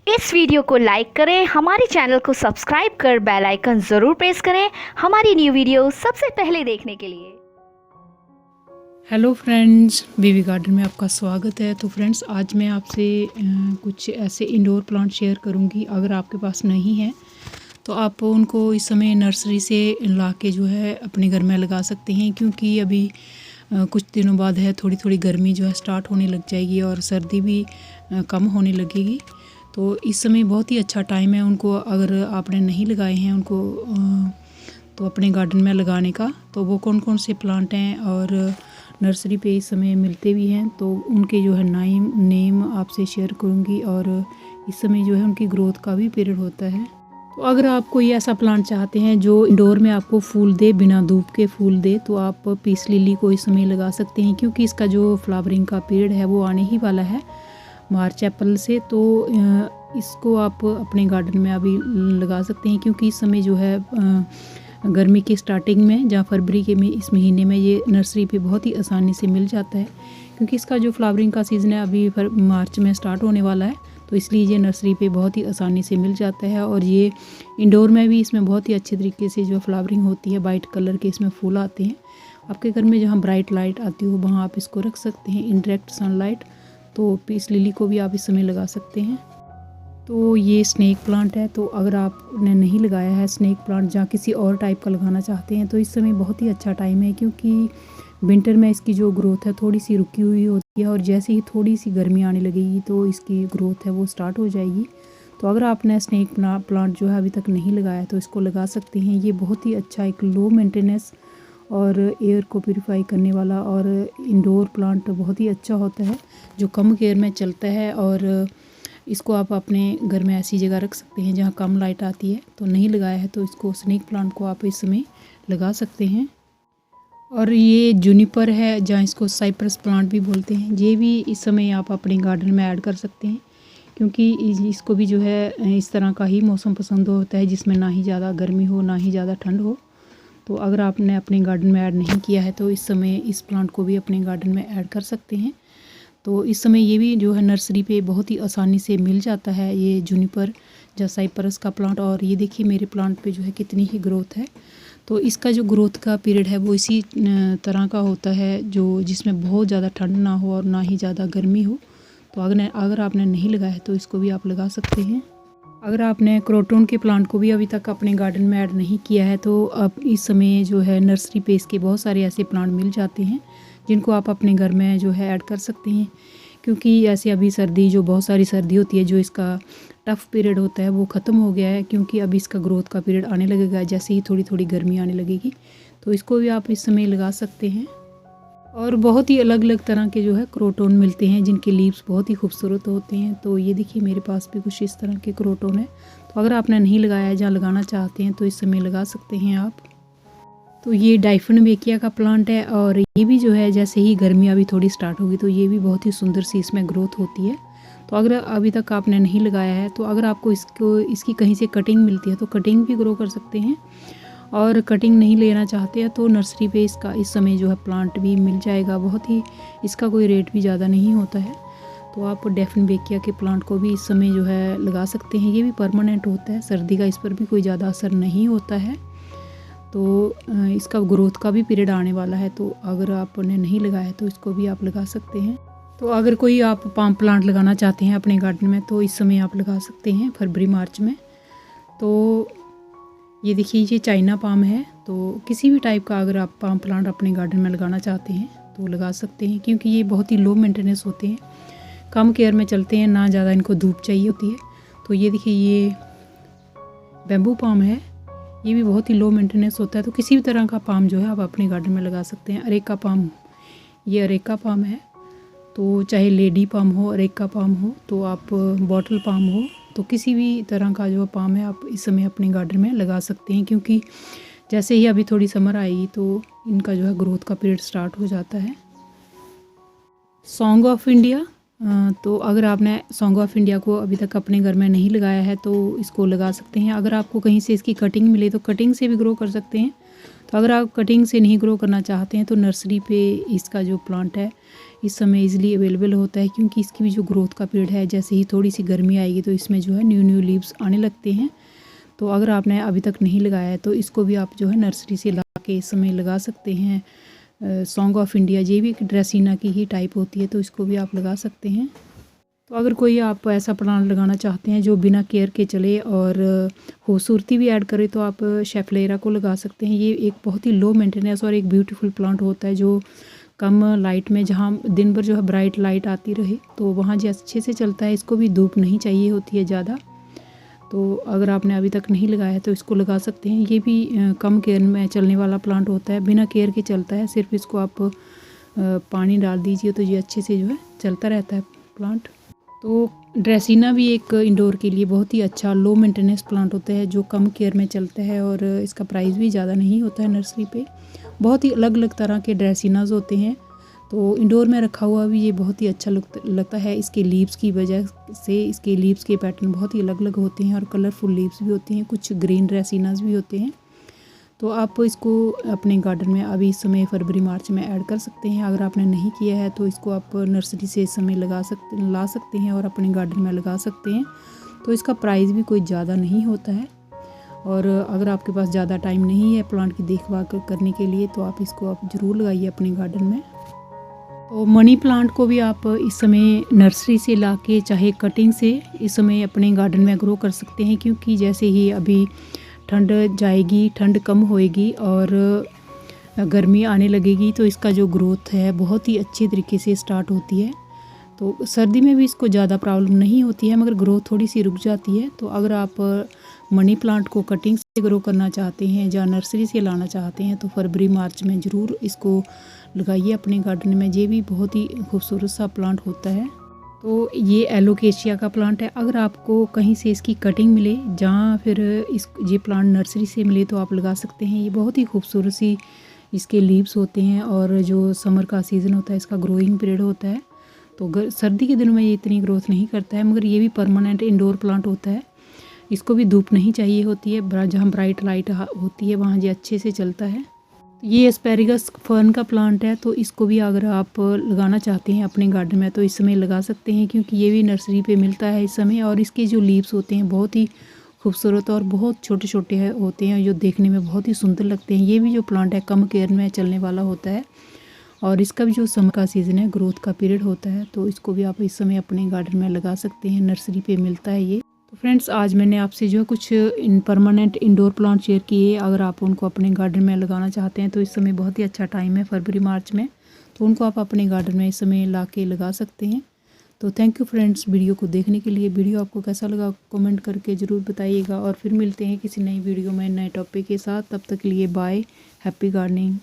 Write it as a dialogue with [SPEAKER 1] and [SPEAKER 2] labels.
[SPEAKER 1] इस वीडियो को लाइक करें, हमारे चैनल को सब्सक्राइब कर बेल आइकन ज़रूर प्रेस करें हमारी न्यू वीडियो सबसे पहले देखने के लिए।
[SPEAKER 2] हेलो फ्रेंड्स, बीवी गार्डन में आपका स्वागत है। तो फ्रेंड्स, आज मैं आपसे कुछ ऐसे इंडोर प्लांट शेयर करूंगी। अगर आपके पास नहीं है तो आप उनको इस समय नर्सरी से ला के जो है अपने घर में लगा सकते हैं, क्योंकि अभी कुछ दिनों बाद है थोड़ी थोड़ी गर्मी जो है स्टार्ट होने लग जाएगी और सर्दी भी कम होने लगेगी। तो इस समय बहुत ही अच्छा टाइम है उनको, अगर आपने नहीं लगाए हैं उनको तो अपने गार्डन में लगाने का। तो वो कौन कौन से प्लांट हैं और नर्सरी पे इस समय मिलते भी हैं, तो उनके जो है नेम आपसे शेयर करूँगी। और इस समय जो है उनकी ग्रोथ का भी पीरियड होता है। तो अगर आप कोई ऐसा प्लांट चाहते हैं जो इंडोर में आपको फूल दे, बिना धूप के फूल दे, तो आप पीस लिली को इस समय लगा सकते हैं, क्योंकि इसका जो फ्लावरिंग का पीरियड है वो आने ही वाला है मार्च अप्रैल से। तो इसको आप अपने गार्डन में अभी लगा सकते हैं, क्योंकि इस समय जो है गर्मी की स्टार्टिंग में, जहाँ फरवरी के में इस महीने में ये नर्सरी पे बहुत ही आसानी से मिल जाता है, क्योंकि इसका जो फ्लावरिंग का सीज़न है अभी मार्च में स्टार्ट होने वाला है। तो इसलिए ये नर्सरी पे बहुत ही आसानी से मिल जाता है। और ये इंडोर में भी इसमें बहुत ही अच्छे तरीके से जो फ्लावरिंग होती है, वाइट कलर के इसमें फूल आते हैं। आपके घर में जहाँ ब्राइट लाइट आती हो वहाँ आप इसको रख सकते हैं, इनडायरेक्ट सनलाइट। तो पीस लिली को भी आप इस समय लगा सकते हैं। तो ये स्नेक प्लांट है। तो अगर आपने नहीं लगाया है स्नेक प्लांट, जहाँ किसी और टाइप का लगाना चाहते हैं, तो इस समय बहुत ही अच्छा टाइम है, क्योंकि विंटर में इसकी जो ग्रोथ है थोड़ी सी रुकी हुई होती है, और जैसे ही थोड़ी सी गर्मी आने लगेगी तो इसकी ग्रोथ है वो स्टार्ट हो जाएगी। तो अगर आपने स्नेक प्लांट जो है अभी तक नहीं लगाया तो इसको लगा सकते हैं। ये बहुत ही अच्छा एक लो मेंटेनेंस और एयर को प्यूरिफाई करने वाला और इंडोर प्लांट बहुत ही अच्छा होता है, जो कम केयर में चलता है। और इसको आप अपने घर में ऐसी जगह रख सकते हैं जहाँ कम लाइट आती है। तो नहीं लगाया है तो इसको स्नेक प्लांट को आप इस समय लगा सकते हैं। और ये जूनिपर है, जहाँ इसको साइप्रस प्लांट भी बोलते हैं, ये भी इस समय आप अपने गार्डन में ऐड कर सकते हैं, क्योंकि इसको भी जो है इस तरह का ही मौसम पसंद होता है, जिसमें ना ही ज़्यादा गर्मी हो ना ही ज़्यादा ठंड हो। तो अगर आपने अपने गार्डन में ऐड नहीं किया है तो इस समय इस प्लांट को भी अपने गार्डन में ऐड कर सकते हैं। तो इस समय ये भी जो है नर्सरी पे बहुत ही आसानी से मिल जाता है, ये जूनिपर या साइप्रस का प्लांट। और ये देखिए मेरे प्लांट पे जो है कितनी ही ग्रोथ है। तो इसका जो ग्रोथ का पीरियड है वो इसी तरह का होता है, जो जिसमें बहुत ज़्यादा ठंड ना हो और ना ही ज़्यादा गर्मी हो। तो अगर आपने नहीं लगाया है तो इसको भी आप लगा सकते हैं। अगर आपने क्रोटन के प्लांट को भी अभी तक अपने गार्डन में ऐड नहीं किया है तो अब इस समय जो है नर्सरी पे इसके बहुत सारे ऐसे प्लांट मिल जाते हैं, जिनको आप अपने घर में जो है ऐड कर सकते हैं। क्योंकि ऐसे अभी सर्दी, जो बहुत सारी सर्दी होती है, जो इसका टफ़ पीरियड होता है वो ख़त्म हो गया है, क्योंकि अभी इसका ग्रोथ का पीरियड आने लगेगा जैसे ही थोड़ी थोड़ी गर्मी आने लगेगी। तो इसको भी आप इस समय लगा सकते हैं। और बहुत ही अलग अलग तरह के जो है क्रोटन मिलते हैं, जिनके लीव्स बहुत ही खूबसूरत होते हैं। तो ये देखिए मेरे पास भी कुछ इस तरह के क्रोटन है। तो अगर आपने नहीं लगाया है, जहाँ लगाना चाहते हैं, तो इस समय लगा सकते हैं आप। तो ये डाइफिनबेकिया का प्लांट है, और ये भी जो है जैसे ही गर्मी अभी थोड़ी स्टार्ट होगी तो ये भी बहुत ही सुंदर सी इसमें ग्रोथ होती है। तो अगर अभी तक आपने नहीं लगाया है तो अगर आपको इसकी कहीं से कटिंग मिलती है तो कटिंग भी ग्रो कर सकते हैं। और कटिंग नहीं लेना चाहते हैं तो नर्सरी पे इसका इस समय जो है प्लांट भी मिल जाएगा। बहुत ही इसका कोई रेट भी ज़्यादा नहीं होता है। तो आप डाइफिनबेकिया के प्लांट को भी इस समय जो है लगा सकते हैं। ये भी परमानेंट होता है, सर्दी का इस पर भी कोई ज़्यादा असर नहीं होता है। तो इसका ग्रोथ का भी पीरियड आने वाला है, तो अगर आपने नहीं लगाया है तो इसको भी आप लगा सकते हैं। तो अगर कोई आप पाम प्लांट लगाना चाहते हैं अपने गार्डन में तो इस समय आप लगा सकते हैं फरवरी मार्च में। तो ये देखिए ये चाइना पाम है। तो किसी भी टाइप का अगर आप पाम प्लांट अपने गार्डन में लगाना चाहते हैं तो लगा सकते हैं, क्योंकि ये बहुत ही लो मेंटेनेंस होते हैं, कम केयर में चलते हैं, ना ज़्यादा इनको धूप चाहिए होती है। तो ये देखिए ये बैम्बू पाम है, ये भी बहुत ही लो मेंटेनेंस होता है। तो किसी भी तरह का पाम जो है आप अपने गार्डन में लगा सकते हैं। अरेका पाम, ये अरेका पाम है। तो चाहे लेडी पाम हो, अरेका पाम हो, तो आप बॉटल पाम हो, तो किसी भी तरह का जो पाम है आप इस समय अपने गार्डन में लगा सकते हैं, क्योंकि जैसे ही अभी थोड़ी समर आएगी तो इनका जो है ग्रोथ का पीरियड स्टार्ट हो जाता है। सॉन्ग ऑफ इंडिया, तो अगर आपने सॉन्ग ऑफ इंडिया को अभी तक अपने घर में नहीं लगाया है तो इसको लगा सकते हैं। अगर आपको कहीं से इसकी कटिंग मिले तो कटिंग से भी ग्रो कर सकते हैं। तो अगर आप कटिंग से नहीं ग्रो करना चाहते हैं तो नर्सरी पे इसका जो प्लांट है इस समय इजीली अवेलेबल होता है, क्योंकि इसकी भी जो ग्रोथ का पीरियड है, जैसे ही थोड़ी सी गर्मी आएगी तो इसमें जो है न्यू लीव्स आने लगते हैं। तो अगर आपने अभी तक नहीं लगाया है तो इसको भी आप जो है नर्सरी से ला के इस समय लगा सकते हैं। सॉन्ग ऑफ इंडिया ये भी एक ड्रेसिना की ही टाइप होती है, तो इसको भी आप लगा सकते हैं। तो अगर कोई आप ऐसा प्लांट लगाना चाहते हैं जो बिना केयर के चले और खूबसूरती भी ऐड करे तो आप शेफलेरा को लगा सकते हैं। ये एक बहुत ही लो मेंटेनेंस और एक ब्यूटीफुल प्लांट होता है जो कम लाइट में, जहाँ दिन भर जो है ब्राइट लाइट आती रहे तो वहाँ जो अच्छे से चलता है। इसको भी धूप नहीं चाहिए होती है ज़्यादा। तो अगर आपने अभी तक नहीं लगाया है तो इसको लगा सकते हैं। ये भी कम केयर में चलने वाला प्लांट होता है, बिना केयर के चलता है। सिर्फ इसको आप पानी डाल दीजिए तो ये अच्छे से जो है चलता रहता है प्लांट। तो ड्रेसिना भी एक इंडोर के लिए बहुत ही अच्छा लो मेंटेनेंस प्लांट होता है जो कम केयर में चलता है और इसका प्राइस भी ज़्यादा नहीं होता है नर्सरी पे। बहुत ही अलग अलग तरह के ड्रेसिनाज होते हैं, तो इंडोर में रखा हुआ भी ये बहुत ही अच्छा लगता है। इसके लीव्स की वजह से इसके लीव्स के पैटर्न बहुत ही अलग अलग होते हैं और कलरफुल लीव्स भी होते हैं, कुछ ग्रीन ड्रेसिनाज भी होते हैं। तो आप इसको अपने गार्डन में अभी इस समय फरवरी मार्च में ऐड कर सकते हैं। अगर आपने नहीं किया है तो इसको आप नर्सरी से इस समय ला सकते हैं और अपने गार्डन में लगा सकते हैं। तो इसका प्राइस भी कोई ज़्यादा नहीं होता है, और अगर आपके पास ज़्यादा टाइम नहीं है प्लांट की देखभाल करने के लिए तो आप इसको आप ज़रूर लगाइए अपने गार्डन में। तो मनी प्लांट को भी आप इस समय नर्सरी से ला के चाहे कटिंग से इस समय अपने गार्डन में ग्रो कर सकते हैं, क्योंकि जैसे ही अभी ठंड जाएगी, ठंड कम होएगी और गर्मी आने लगेगी तो इसका जो ग्रोथ है बहुत ही अच्छे तरीके से स्टार्ट होती है। तो सर्दी में भी इसको ज़्यादा प्रॉब्लम नहीं होती है, मगर ग्रोथ थोड़ी सी रुक जाती है। तो अगर आप मनी प्लांट को कटिंग से ग्रो करना चाहते हैं या नर्सरी से लाना चाहते हैं तो फरवरी मार्च में ज़रूर इसको लगाइए अपने गार्डन में। ये भी बहुत ही खूबसूरत सा प्लांट होता है। तो ये एलोकेशिया का प्लांट है। अगर आपको कहीं से इसकी कटिंग मिले जहाँ फिर ये प्लांट नर्सरी से मिले तो आप लगा सकते हैं। ये बहुत ही खूबसूरत सी इसके लीव्स होते हैं और जो समर का सीज़न होता है इसका ग्रोइंग पीरियड होता है। तो सर्दी के दिनों में ये इतनी ग्रोथ नहीं करता है, मगर ये भी परमानेंट इंडोर प्लांट होता है। इसको भी धूप नहीं चाहिए होती है, जहाँ ब्राइट लाइट होती है वहाँ ये अच्छे से चलता है। ये एस्पेरिगस फर्न का प्लांट है, तो इसको भी अगर आप लगाना चाहते हैं अपने गार्डन में तो इस समय लगा सकते हैं, क्योंकि ये भी नर्सरी पे मिलता है इस समय। और इसके जो लीव्स होते हैं बहुत ही खूबसूरत और बहुत छोटे छोटे होते हैं जो देखने में बहुत ही सुंदर लगते हैं। ये भी जो प्लांट है कम केयर में चलने वाला होता है और इसका भी जो समर का सीज़न है, ग्रोथ का पीरियड होता है, तो इसको भी आप इस समय अपने गार्डन में लगा सकते हैं। नर्सरी पे मिलता है ये। तो फ्रेंड्स, आज मैंने आपसे जो है कुछ परमानेंट इंडोर प्लांट शेयर किए। अगर आप उनको अपने गार्डन में लगाना चाहते हैं तो इस समय बहुत ही अच्छा टाइम है फरवरी मार्च में, तो उनको आप अपने गार्डन में इस समय ला के लगा सकते हैं। तो थैंक यू फ्रेंड्स वीडियो को देखने के लिए। वीडियो आपको कैसा लगा कमेंट करके ज़रूर बताइएगा, और फिर मिलते हैं किसी नई वीडियो में नए टॉपिक के साथ। तब तक के लिए बाय, हैप्पी गार्डनिंग।